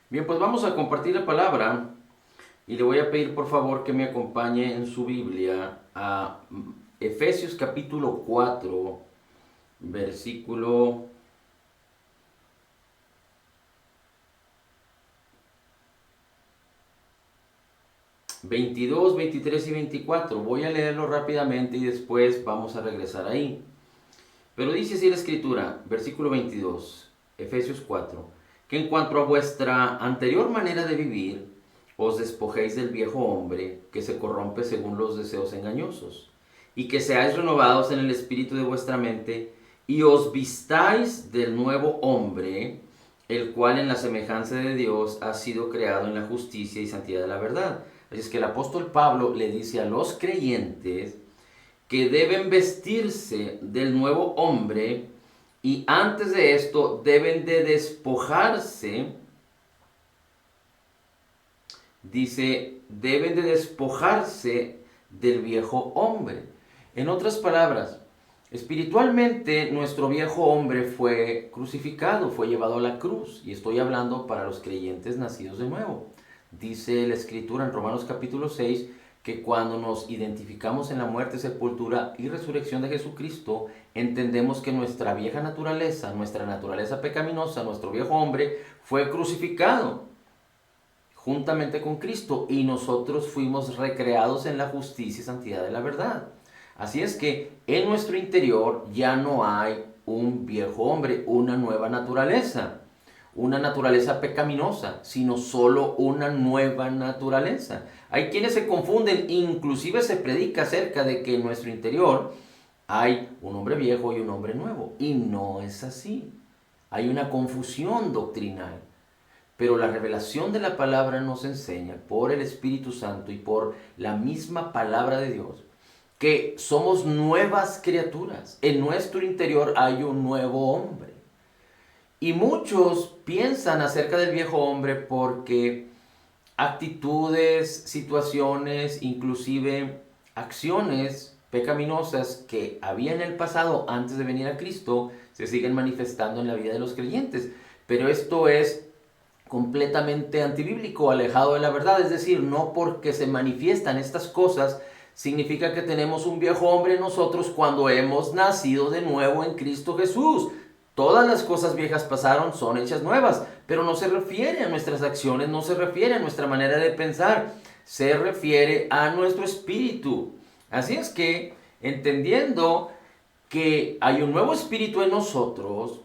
Bien, pues vamos a compartir la palabra y le voy a pedir por favor que me acompañe en su Biblia a Efesios capítulo 4, versículo 22, 23 y 24. Voy a leerlo rápidamente y después vamos a regresar ahí. Pero dice así la escritura, versículo 22, Efesios 4, que en cuanto a vuestra anterior manera de vivir, os despojéis del viejo hombre que se corrompe según los deseos engañosos, y que seáis renovados en el espíritu de vuestra mente, y os vistáis del nuevo hombre, el cual en la semejanza de Dios ha sido creado en la justicia y santidad de la verdad. Así es que el apóstol Pablo le dice a los creyentes que deben vestirse del nuevo hombre y antes de esto deben de despojarse, dice, deben de despojarse del viejo hombre. En otras palabras, espiritualmente nuestro viejo hombre fue crucificado, fue llevado a la cruz, y estoy hablando para los creyentes nacidos de nuevo. Dice la escritura en Romanos capítulo 6 que cuando nos identificamos en la muerte, sepultura y resurrección de Jesucristo, entendemos que nuestra vieja naturaleza, nuestra naturaleza pecaminosa, nuestro viejo hombre, fue crucificado juntamente con Cristo y nosotros fuimos recreados en la justicia y santidad de la verdad. Así es que en nuestro interior ya no hay un viejo hombre, una nueva naturaleza, una naturaleza pecaminosa, sino solo una nueva naturaleza. Hay quienes se confunden, inclusive se predica acerca de que en nuestro interior hay un hombre viejo y un hombre nuevo, y no es así. Hay una confusión doctrinal. Pero la revelación de la palabra nos enseña por el Espíritu Santo y por la misma palabra de Dios que somos nuevas criaturas. En nuestro interior hay un nuevo hombre. Y muchos piensan acerca del viejo hombre porque actitudes, situaciones, inclusive acciones pecaminosas que había en el pasado antes de venir a Cristo se siguen manifestando en la vida de los creyentes. Pero esto es completamente antibíblico, alejado de la verdad. Es decir, no porque se manifiestan estas cosas significa que tenemos un viejo hombre en nosotros cuando hemos nacido de nuevo en Cristo Jesús. Todas las cosas viejas pasaron, son hechas nuevas, pero no se refiere a nuestras acciones, no se refiere a nuestra manera de pensar, se refiere a nuestro espíritu. Así es que, entendiendo que hay un nuevo espíritu en nosotros,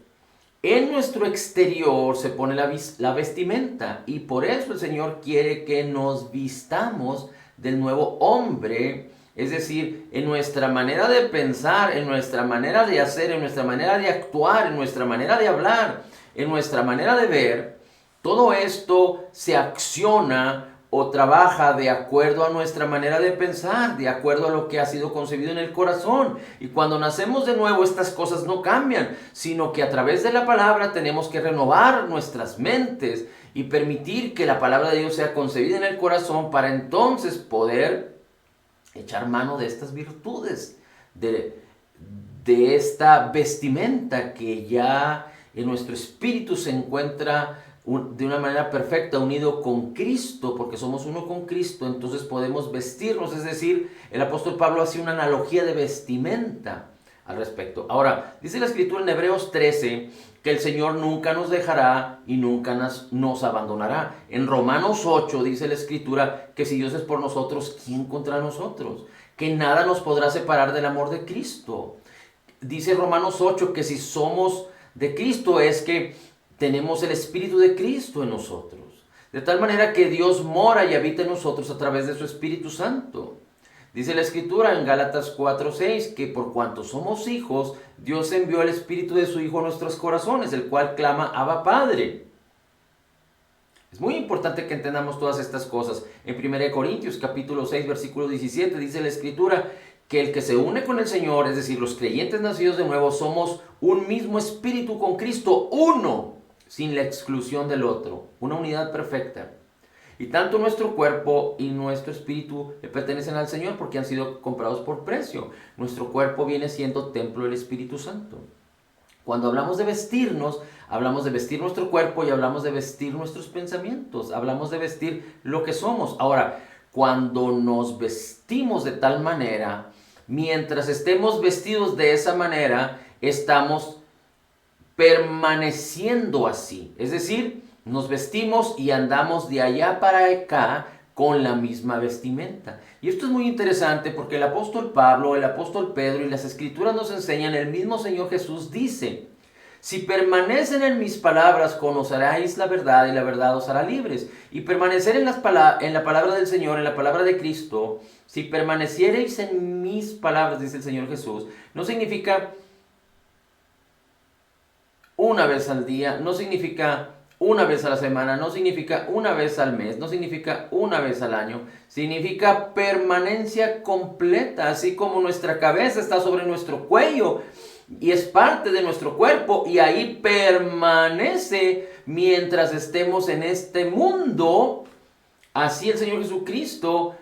en nuestro exterior se pone la vestimenta, y por eso el Señor quiere que nos vistamos del nuevo hombre, es decir, en nuestra manera de pensar, en nuestra manera de hacer, en nuestra manera de actuar, en nuestra manera de hablar, en nuestra manera de ver. Todo esto se acciona o trabaja de acuerdo a nuestra manera de pensar, de acuerdo a lo que ha sido concebido en el corazón. Y cuando nacemos de nuevo, estas cosas no cambian, sino que a través de la palabra tenemos que renovar nuestras mentes y permitir que la palabra de Dios sea concebida en el corazón para entonces poder echar mano de estas virtudes, de esta vestimenta que ya en nuestro espíritu se encuentra de una manera perfecta unido con Cristo, porque somos uno con Cristo. Entonces podemos vestirnos, es decir, el apóstol Pablo hace una analogía de vestimenta al respecto. Ahora, dice la escritura en Hebreos 13 que el Señor nunca nos dejará y nunca nos abandonará. En Romanos 8 dice la escritura que si Dios es por nosotros, ¿quién contra nosotros? Que nada nos podrá separar del amor de Cristo. Dice Romanos 8 que si somos de Cristo es que tenemos el Espíritu de Cristo en nosotros. De tal manera que Dios mora y habita en nosotros a través de su Espíritu Santo. Dice la Escritura en Gálatas 4:6 que por cuanto somos hijos, Dios envió el Espíritu de su Hijo a nuestros corazones, el cual clama, Abba Padre. Es muy importante que entendamos todas estas cosas. En 1 Corintios capítulo 6, versículo 17 dice la Escritura que el que se une con el Señor, es decir, los creyentes nacidos de nuevo, somos un mismo espíritu con Cristo, uno, sin la exclusión del otro, una unidad perfecta. Y tanto nuestro cuerpo y nuestro espíritu le pertenecen al Señor porque han sido comprados por precio. Nuestro cuerpo viene siendo templo del Espíritu Santo. Cuando hablamos de vestirnos, hablamos de vestir nuestro cuerpo y hablamos de vestir nuestros pensamientos. Hablamos de vestir lo que somos. Ahora, cuando nos vestimos de tal manera, mientras estemos vestidos de esa manera, estamos permaneciendo así. Es decir, nos vestimos y andamos de allá para acá con la misma vestimenta. Y esto es muy interesante porque el apóstol Pablo, el apóstol Pedro y las escrituras nos enseñan, el mismo Señor Jesús dice: si permanecen en mis palabras, conoceréis la verdad y la verdad os hará libres. Y permanecer en la palabra del Señor, en la palabra de Cristo, si permaneciereis en mis palabras, dice el Señor Jesús, no significa una vez al día, no significa una vez a la semana, no significa una vez al mes, no significa una vez al año, significa permanencia completa, así como nuestra cabeza está sobre nuestro cuello y es parte de nuestro cuerpo y ahí permanece mientras estemos en este mundo. Así el Señor Jesucristo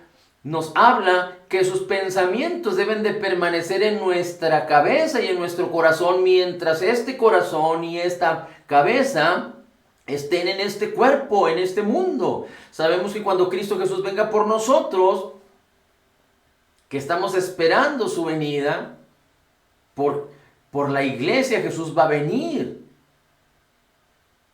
nos habla que sus pensamientos deben de permanecer en nuestra cabeza y en nuestro corazón mientras este corazón y esta cabeza estén en este cuerpo, en este mundo. Sabemos que cuando Cristo Jesús venga por nosotros, que estamos esperando su venida, por la iglesia Jesús va a venir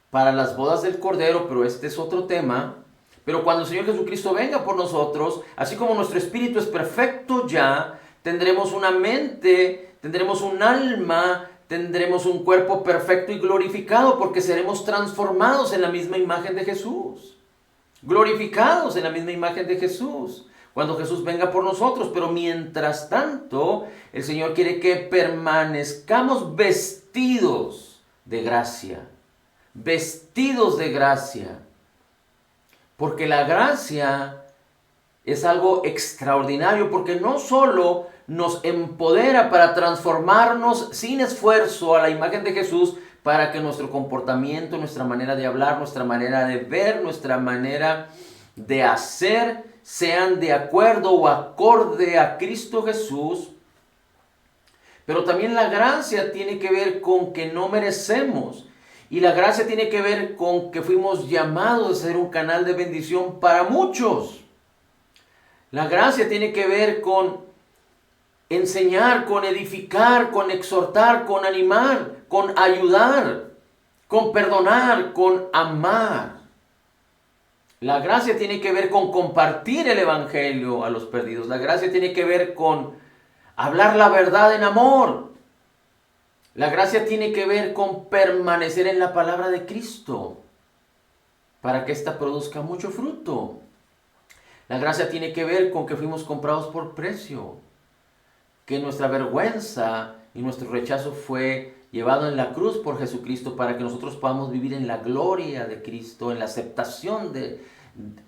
para las bodas del Cordero, pero este es otro tema. Pero cuando el Señor Jesucristo venga por nosotros, así como nuestro espíritu es perfecto ya, tendremos una mente, tendremos un alma, tendremos un cuerpo perfecto y glorificado porque seremos transformados en la misma imagen de Jesús. Glorificados en la misma imagen de Jesús. Cuando Jesús venga por nosotros. Pero mientras tanto, el Señor quiere que permanezcamos vestidos de gracia. Vestidos de gracia. Porque la gracia es algo extraordinario, porque no solo nos empodera para transformarnos sin esfuerzo a la imagen de Jesús, para que nuestro comportamiento, nuestra manera de hablar, nuestra manera de ver, nuestra manera de hacer, sean de acuerdo o acorde a Cristo Jesús, pero también la gracia tiene que ver con que no merecemos. Y la gracia tiene que ver con que fuimos llamados a ser un canal de bendición para muchos. La gracia tiene que ver con enseñar, con edificar, con exhortar, con animar, con ayudar, con perdonar, con amar. La gracia tiene que ver con compartir el evangelio a los perdidos. La gracia tiene que ver con hablar la verdad en amor. La gracia tiene que ver con permanecer en la palabra de Cristo para que ésta produzca mucho fruto. La gracia tiene que ver con que fuimos comprados por precio, que nuestra vergüenza y nuestro rechazo fue llevado en la cruz por Jesucristo para que nosotros podamos vivir en la gloria de Cristo, en la aceptación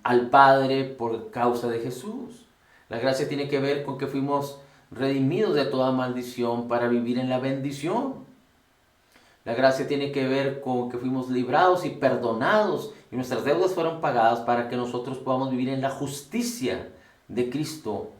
al Padre por causa de Jesús. La gracia tiene que ver con que fuimos redimidos de toda maldición para vivir en la bendición. La gracia tiene que ver con que fuimos librados y perdonados y nuestras deudas fueron pagadas para que nosotros podamos vivir en la justicia de Cristo.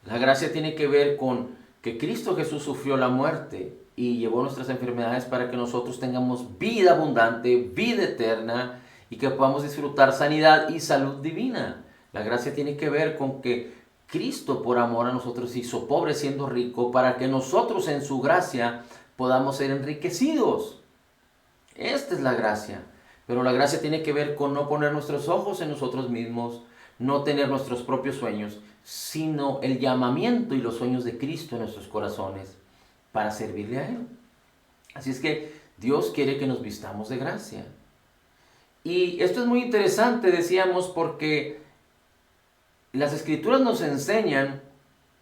La gracia tiene que ver con que Cristo Jesús sufrió la muerte y llevó nuestras enfermedades para que nosotros tengamos vida abundante, vida eterna y que podamos disfrutar sanidad y salud divina. La gracia tiene que ver con que Cristo por amor a nosotros hizo pobre siendo rico para que nosotros en su gracia podamos ser enriquecidos. Esta es la gracia. Pero la gracia tiene que ver con no poner nuestros ojos en nosotros mismos, no tener nuestros propios sueños, sino el llamamiento y los sueños de Cristo en nuestros corazones para servirle a Él. Así es que Dios quiere que nos vistamos de gracia. Y esto es muy interesante, decíamos, porque las Escrituras nos enseñan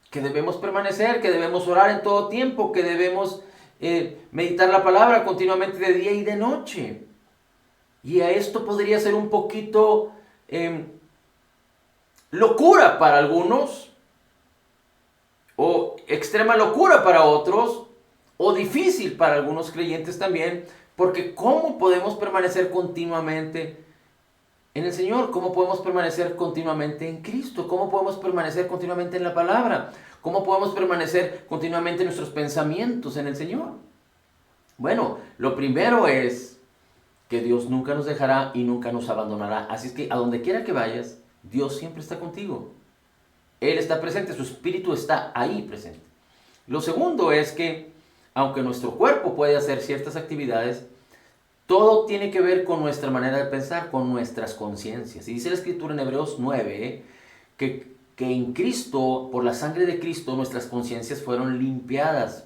que debemos permanecer, que debemos orar en todo tiempo, que debemos meditar la palabra continuamente de día y de noche. Y a esto podría ser un poquito locura para algunos, o extrema locura para otros, o difícil para algunos creyentes también, porque ¿cómo podemos permanecer continuamente en el Señor? ¿Cómo podemos permanecer continuamente en Cristo? ¿Cómo podemos permanecer continuamente en la palabra? ¿Cómo podemos permanecer continuamente en nuestros pensamientos en el Señor? Bueno, lo primero es que Dios nunca nos dejará y nunca nos abandonará. Así es que a donde quiera que vayas, Dios siempre está contigo. Él está presente, su espíritu está ahí presente. Lo segundo es que, aunque nuestro cuerpo puede hacer ciertas actividades, todo tiene que ver con nuestra manera de pensar, con nuestras conciencias. Y dice la Escritura en Hebreos 9 que en Cristo, por la sangre de Cristo, nuestras conciencias fueron limpiadas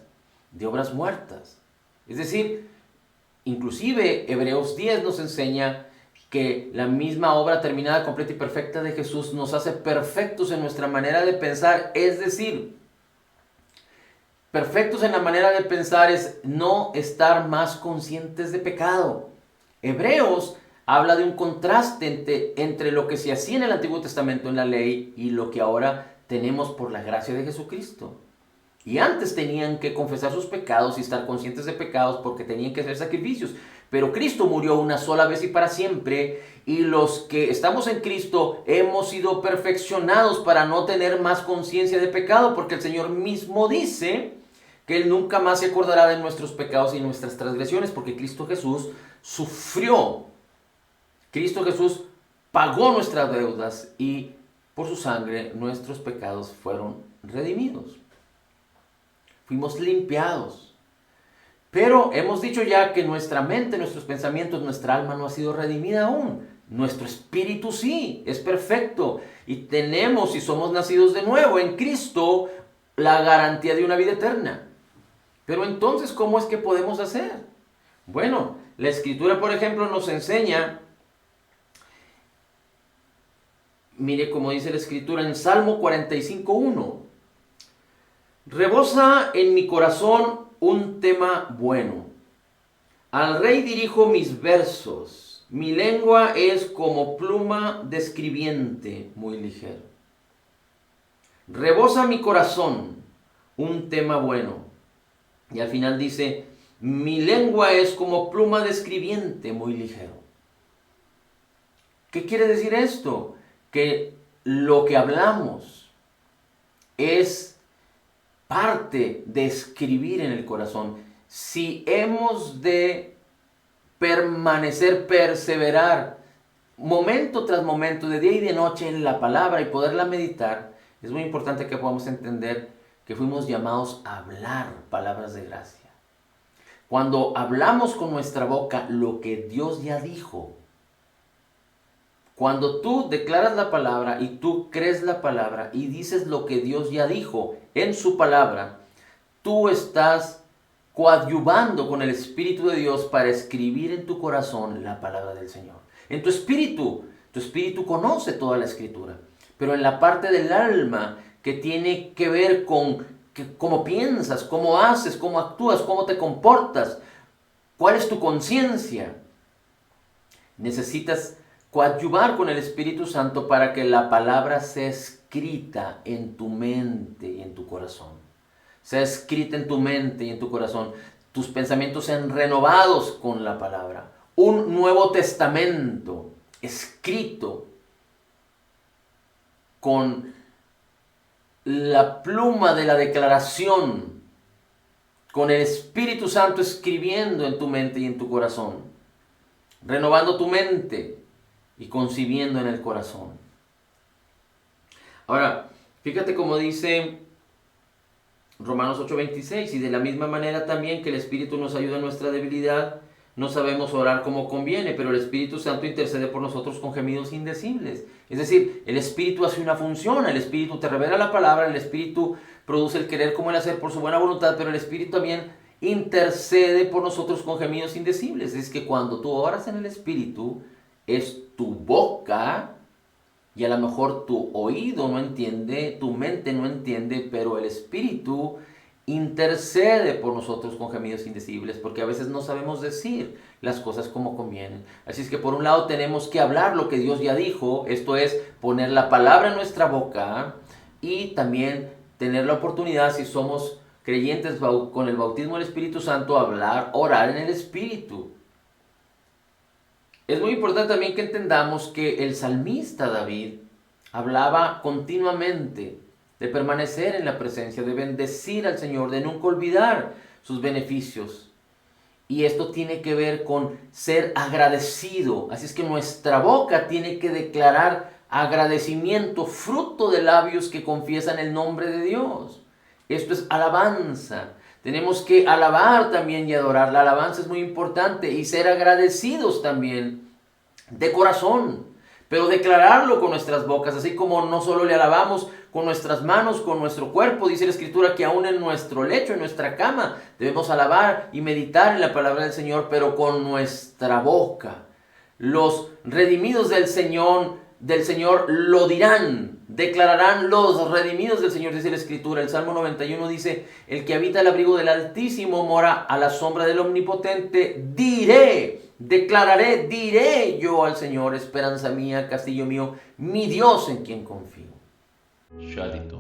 de obras muertas. Es decir, inclusive Hebreos 10 nos enseña que la misma obra terminada, completa y perfecta de Jesús nos hace perfectos en nuestra manera de pensar. Es decir, perfectos en la manera de pensar es no estar más conscientes de pecado. Hebreos habla de un contraste entre lo que se hacía en el Antiguo Testamento en la ley y lo que ahora tenemos por la gracia de Jesucristo. Y antes tenían que confesar sus pecados y estar conscientes de pecados porque tenían que hacer sacrificios. Pero Cristo murió una sola vez y para siempre. Y los que estamos en Cristo hemos sido perfeccionados para no tener más conciencia de pecado. Porque el Señor mismo dice que Él nunca más se acordará de nuestros pecados y nuestras transgresiones. Porque Cristo Jesús sufrió. Cristo Jesús pagó nuestras deudas y por su sangre nuestros pecados fueron redimidos. Fuimos limpiados. Pero hemos dicho ya que nuestra mente, nuestros pensamientos, nuestra alma no ha sido redimida aún. Nuestro espíritu sí, es perfecto. Y tenemos, si somos nacidos de nuevo en Cristo, la garantía de una vida eterna. Pero entonces, ¿cómo es que podemos hacer? Bueno, la Escritura, por ejemplo, nos enseña, mire cómo dice la Escritura en Salmo 45:1. Rebosa en mi corazón un tema bueno. Al rey dirijo mis versos. Mi lengua es como pluma de escribiente, muy ligero. Rebosa mi corazón un tema bueno. Y al final dice, mi lengua es como pluma de escribiente, muy ligero. ¿Qué quiere decir esto? Que lo que hablamos es parte de escribir en el corazón. Si hemos de perseverar, momento tras momento, de día y de noche en la palabra y poderla meditar, es muy importante que podamos entender que fuimos llamados a hablar palabras de gracia. Cuando hablamos con nuestra boca lo que Dios ya dijo, cuando tú declaras la palabra y tú crees la palabra y dices lo que Dios ya dijo en su palabra, tú estás coadyuvando con el Espíritu de Dios para escribir en tu corazón la palabra del Señor. En tu espíritu conoce toda la Escritura, pero en la parte del alma que tiene que ver con cómo piensas, cómo haces, cómo actúas, cómo te comportas, cuál es tu conciencia, necesitas coadyuvar con el Espíritu Santo para que la palabra sea escrita en tu mente y en tu corazón. Sea escrita en tu mente y en tu corazón. Tus pensamientos sean renovados con la palabra. Un Nuevo Testamento escrito con la pluma de la declaración, con el Espíritu Santo escribiendo en tu mente y en tu corazón. Renovando tu mente y concibiendo en el corazón. Ahora, fíjate cómo dice Romanos 8:26, y de la misma manera también que el Espíritu nos ayuda en nuestra debilidad, no sabemos orar como conviene, pero el Espíritu Santo intercede por nosotros con gemidos indecibles. Es decir, el Espíritu hace una función, el Espíritu te revela la palabra, el Espíritu produce el querer como el hacer por su buena voluntad, pero el Espíritu también intercede por nosotros con gemidos indecibles. Es que cuando tú oras en el Espíritu, es tu boca, y a lo mejor tu oído no entiende, tu mente no entiende, pero el Espíritu intercede por nosotros con gemidos indecibles, porque a veces no sabemos decir las cosas como convienen. Así es que por un lado tenemos que hablar lo que Dios ya dijo, esto es poner la palabra en nuestra boca, y también tener la oportunidad, si somos creyentes con el bautismo del Espíritu Santo, hablar, orar en el Espíritu. Es muy importante también que entendamos que el salmista David hablaba continuamente de permanecer en la presencia, de bendecir al Señor, de nunca olvidar sus beneficios. Y esto tiene que ver con ser agradecido. Así es que nuestra boca tiene que declarar agradecimiento, fruto de labios que confiesan el nombre de Dios. Esto es alabanza. Tenemos que alabar también y adorar. La alabanza es muy importante y ser agradecidos también de corazón, pero declararlo con nuestras bocas, así como no solo le alabamos con nuestras manos, con nuestro cuerpo. Dice la Escritura que aún en nuestro lecho, en nuestra cama, debemos alabar y meditar en la palabra del Señor, pero con nuestra boca. Los redimidos del Señor lo dirán, declararán los redimidos del Señor, dice la Escritura. El Salmo 91 dice: el que habita el abrigo del Altísimo mora a la sombra del Omnipotente. Diré yo al Señor, esperanza mía, castillo mío, mi Dios en quien confío. Shalito.